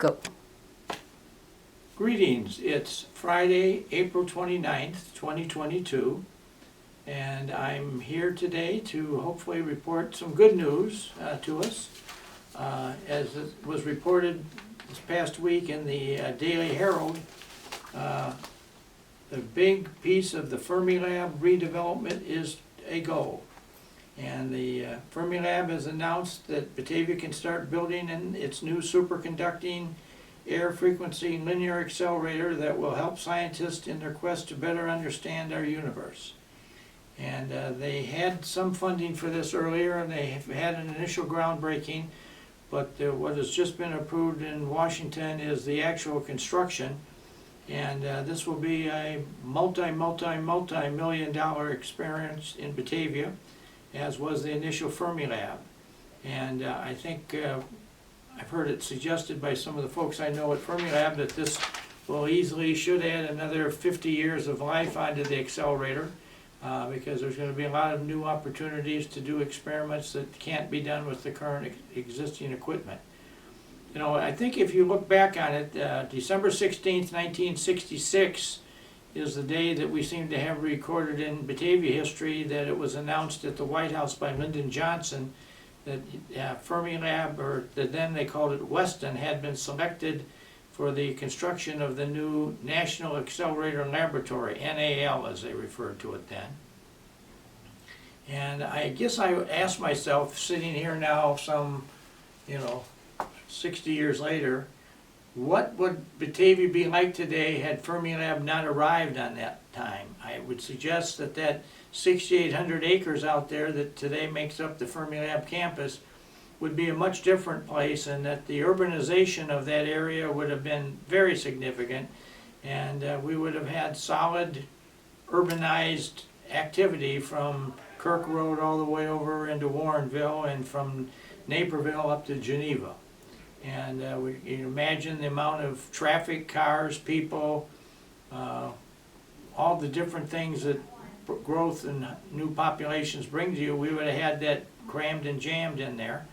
Go. Greetings, it's Friday, April 29th, 2022, and I'm here today to hopefully report some good news to us. As it was reported this past week in the Daily Herald, the big piece of the Fermilab redevelopment is a go. And the Fermilab has announced that Batavia can start building in its new superconducting air frequency linear accelerator that will help scientists in their quest to better understand our universe. And they had some funding for this earlier, and they have had an initial groundbreaking, but what has just been approved in Washington is the actual construction. And this will be a multi-million dollar experience in Batavia, as was the initial Fermilab. And I think I've heard it suggested by some of the folks I know at Fermilab that this should add another 50 years of life onto the accelerator, because there's going to be a lot of new opportunities to do experiments that can't be done with the current existing equipment. You know, I think if you look back on it, December 16th, 1966 is the day that we seem to have recorded in Batavia history that it was announced at the White House by Lyndon Johnson that Fermilab, or then they called it Weston, had been selected for the construction of the new National Accelerator Laboratory, NAL as they referred to it then. And I guess I asked myself, sitting here now some, 60 years later, what would Batavia be like today had Fermilab not arrived on that time? I would suggest that 6,800 acres out there that today makes up the Fermilab campus would be a much different place, and that the urbanization of that area would have been very significant, and we would have had solid urbanized activity from Kirk Road all the way over into Warrenville and from Naperville up to Geneva. And you can imagine the amount of traffic, cars, people, all the different things that growth and new populations bring to you. We would have had that crammed and jammed in there.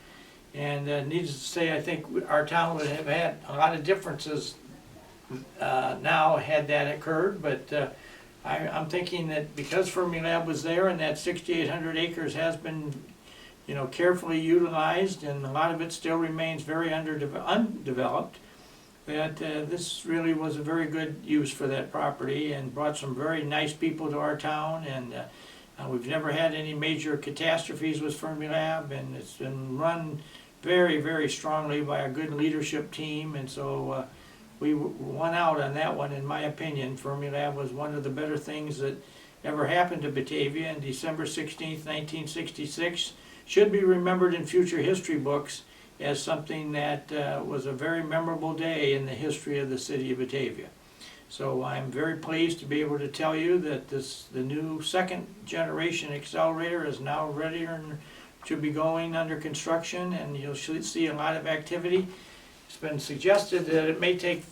And needless to say, I think our town would have had a lot of differences now had that occurred. But I'm thinking that because Fermilab was there and that 6,800 acres has been carefully utilized, and a lot of it still remains very undeveloped, that this really was a very good use for that property and brought some very nice people to our town. And we've never had any major catastrophes with Fermilab, and it's been run very, very strongly by a good leadership team. And so we won out on that one, in my opinion. Fermilab was one of the better things that ever happened to Batavia, and December 16th, 1966 should be remembered in future history books as something that was a very memorable day in the history of the city of Batavia. So I'm very pleased to be able to tell you that the new second generation accelerator is now ready and should be going under construction, and you'll see a lot of activity. It's been suggested that it may take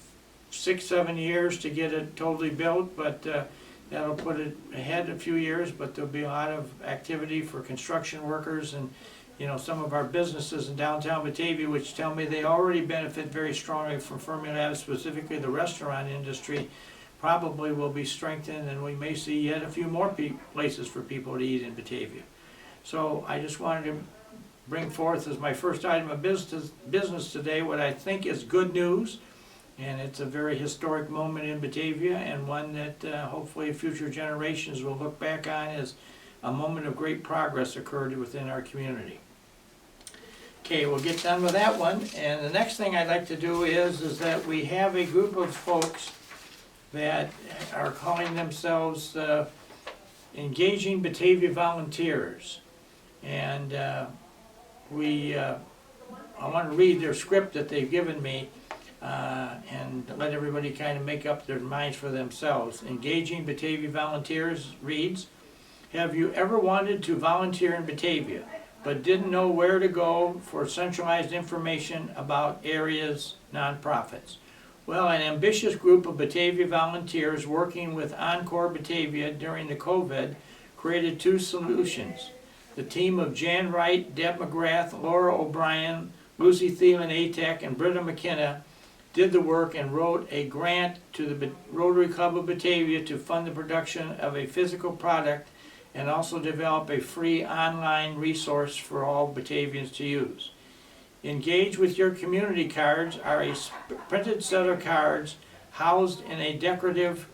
6-7 years to get it totally built, but that'll put it ahead a few years, but there'll be a lot of activity for construction workers and some of our businesses in downtown Batavia, which tell me they already benefit very strongly from Fermilab, specifically the restaurant industry, probably will be strengthened, and we may see yet a few more places for people to eat in Batavia. So I just wanted to bring forth as my first item of business today what I think is good news. And it's a very historic moment in Batavia, and one that hopefully future generations will look back on as a moment of great progress occurred within our community. Okay, we'll get done with that one. And the next thing I'd like to do is that we have a group of folks that are calling themselves Engaging Batavia Volunteers. And I want to read their script that they've given me, and let everybody kind of make up their minds for themselves. Engaging Batavia Volunteers reads, have you ever wanted to volunteer in Batavia but didn't know where to go for centralized information about areas, nonprofits? Well, an ambitious group of Batavia volunteers working with Encore Batavia during the COVID created 2 solutions. The team of Jan Wright, Deb McGrath, Laura O'Brien, Lucy Thielen-Atek, and Britta McKenna did the work and wrote a grant to the Rotary Club of Batavia to fund the production of a physical product and also develop a free online resource for all Batavians to use. Engage with Your Community cards are a printed set of cards housed in a decorative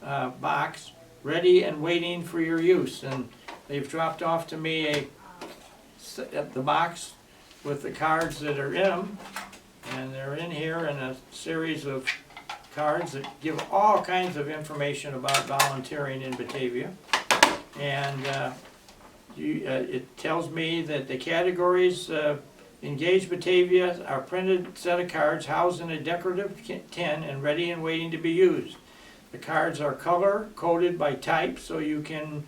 box, ready and waiting for your use. And they've dropped off to me the box with the cards that are in them, and they're in here in a series of cards that give all kinds of information about volunteering in Batavia. And it tells me that the categories Engage Batavia are printed set of cards housed in a decorative tin and ready and waiting to be used. The cards are color coded by type so you can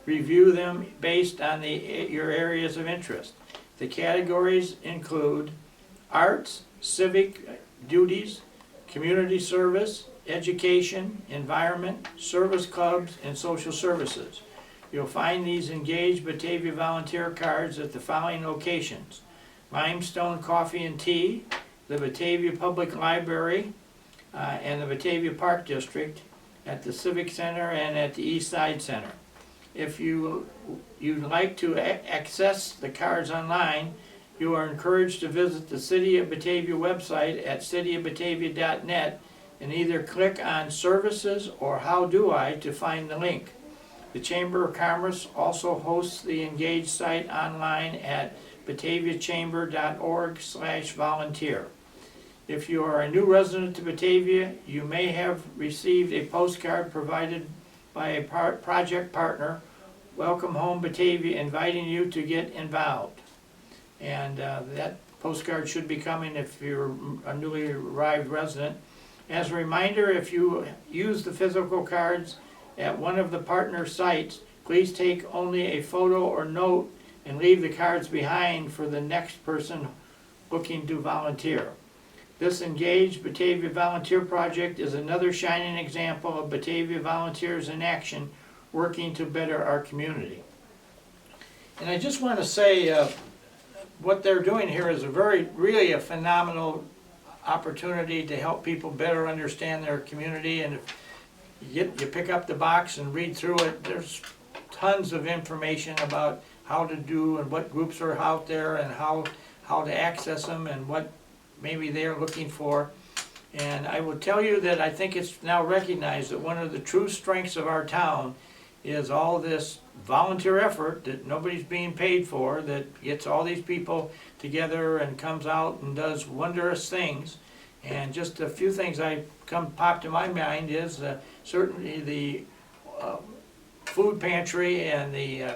review them based on your areas of interest. The categories include arts, civic duties, community service, education, environment, service clubs, and social services. You'll find these Engage Batavia volunteer cards at the following locations: Limestone Coffee and Tea, the Batavia Public Library, and the Batavia Park District, at the Civic Center and at the East Side Center. If you'd like to access the cards online, you are encouraged to visit the City of Batavia website at cityofbatavia.net and either click on Services or How Do I to find the link. The Chamber of Commerce also hosts the Engage site online at bataviachamber.org/volunteer. If you are a new resident to Batavia, you may have received a postcard provided by a project partner, Welcome Home Batavia, inviting you to get involved. And that postcard should be coming if you're a newly arrived resident. As a reminder, if you use the physical cards at one of the partner sites, please take only a photo or note and leave the cards behind for the next person looking to volunteer. This Engage Batavia Volunteer Project is another shining example of Batavia volunteers in action working to better our community. And I just want to say what they're doing here is really a phenomenal opportunity to help people better understand their community. And if you pick up the box and read through it, there's tons of information about how to do and what groups are out there and how to access them and what maybe they're looking for. And I will tell you that I think it's now recognized that one of the true strengths of our town is all this volunteer effort that nobody's being paid for, that gets all these people together and comes out and does wondrous things. And just a few things popped to my mind is certainly the food pantry and the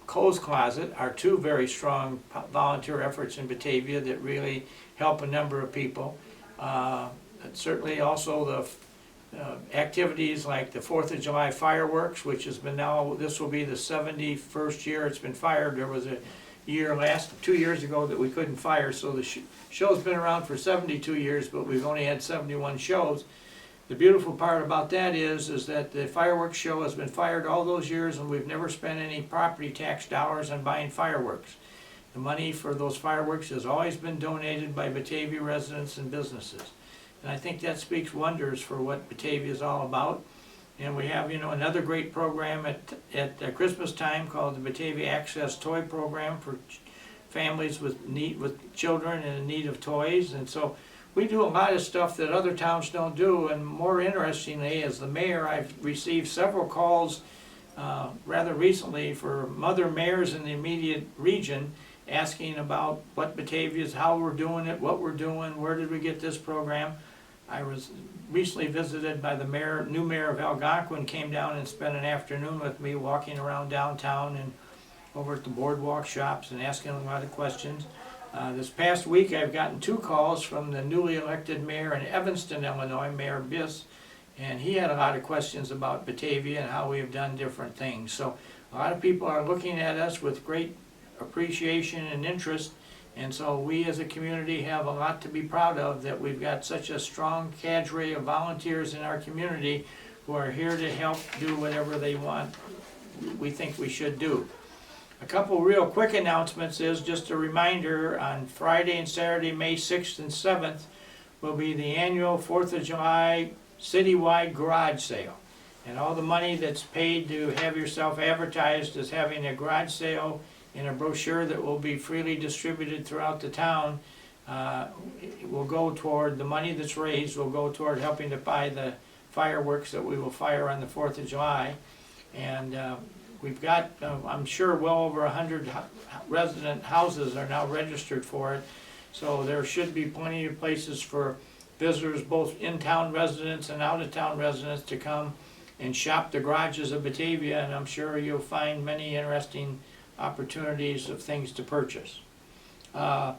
clothes closet are two very strong volunteer efforts in Batavia that really help a number of people. Certainly also the activities like the 4th of July fireworks, which has been this will be the 71st year it's been fired. There was a year 2 years ago that we couldn't fire, so the show's been around for 72 years, but we've only had 71 shows. The beautiful part about that is that the fireworks show has been fired all those years and we've never spent any property tax dollars on buying fireworks. The money for those fireworks has always been donated by Batavia residents and businesses. And I think that speaks wonders for what Batavia is all about. And we have, another great program at Christmas time called the Batavia Access Toy Program for families with children in need of toys. And so we do a lot of stuff that other towns don't do. And more interestingly, as the mayor, I've received several calls rather recently for other mayors in the immediate region asking about what Batavia's, how we're doing it, what we're doing, where did we get this program. I was recently visited by the new mayor of Algonquin, came down and spent an afternoon with me walking around downtown and over at the boardwalk shops and asking a lot of questions. This past week I've gotten 2 calls from the newly elected mayor in Evanston, Illinois, Mayor Biss, and he had a lot of questions about Batavia and how we have done different things. So a lot of people are looking at us with great appreciation and interest. And so we as a community have a lot to be proud of, that we've got such a strong cadre of volunteers in our community who are here to help do whatever they want, we think we should do. A couple real quick announcements is just a reminder, on Friday and Saturday, May 6th and 7th, will be the annual 4th of July citywide garage sale. And all the money that's paid to have yourself advertised as having a garage sale in a brochure that will be freely distributed throughout the town, it will go toward, the money that's raised will go toward helping to buy the fireworks that we will fire on the 4th of July. And we've got, I'm sure, well over 100 resident houses are now registered for it. So there should be plenty of places for visitors, both in-town residents and out-of-town residents, to come and shop the garages of Batavia, and I'm sure you'll find many interesting opportunities of things to purchase. The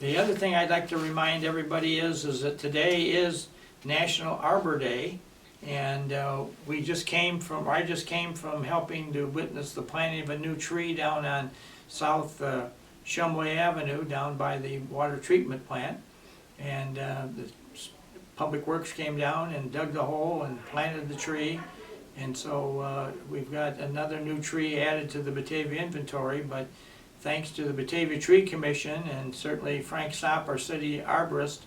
other thing I'd like to remind everybody is that today is National Arbor Day, and I just came from helping to witness the planting of a new tree down on South Shumway Avenue, down by the water treatment plant, and the Public Works came down and dug the hole and planted the tree, and so we've got another new tree added to the Batavia inventory. But thanks to the Batavia Tree Commission and certainly Frank Sopp, our city arborist,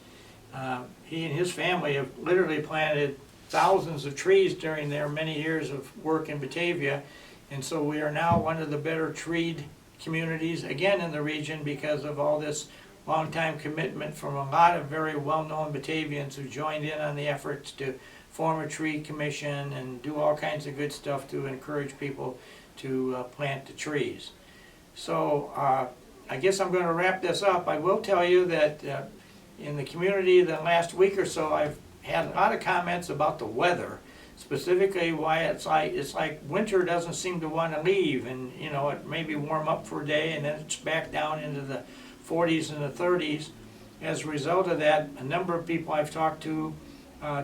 he and his family have literally planted thousands of trees during their many years of work in Batavia, and so we are now one of the better treed communities again in the region because of all this long-time commitment from a lot of very well-known Batavians who joined in on the efforts to form a tree commission and do all kinds of good stuff to encourage people to plant the trees. So I guess I'm going to wrap this up. I will tell you that in the community the last week or so I've had a lot of comments about the weather, specifically why it's like winter doesn't seem to want to leave, and you know, it maybe warm up for a day and then it's back down into the 40s and the 30s. As a result of that, a number of people I've talked to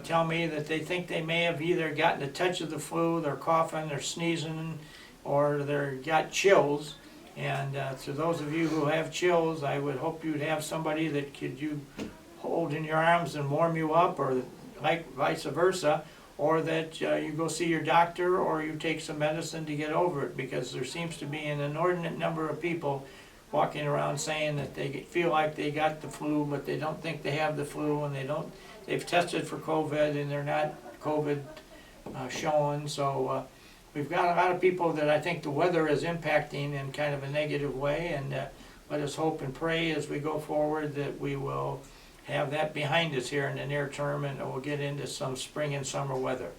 tell me that they think they may have either gotten a touch of the flu, they're coughing, they're sneezing, or they've got chills. And to those of you who have chills, I would hope you'd have somebody that you hold in your arms and warm you up, or like vice versa, or that you go see your doctor or you take some medicine to get over it, because there seems to be an inordinate number of people walking around saying that they feel like they got the flu, but they don't think they have the flu, and they've tested for COVID and they're not COVID showing. So we've got a lot of people that I think the weather is impacting in kind of a negative way, and let us hope and pray as we go forward that we will have that behind us here in the near term, and we'll get into some spring and summer weather.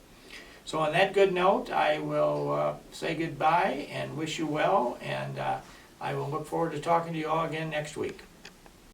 So on that good note, I will say goodbye and wish you well, and I will look forward to talking to you all again next week.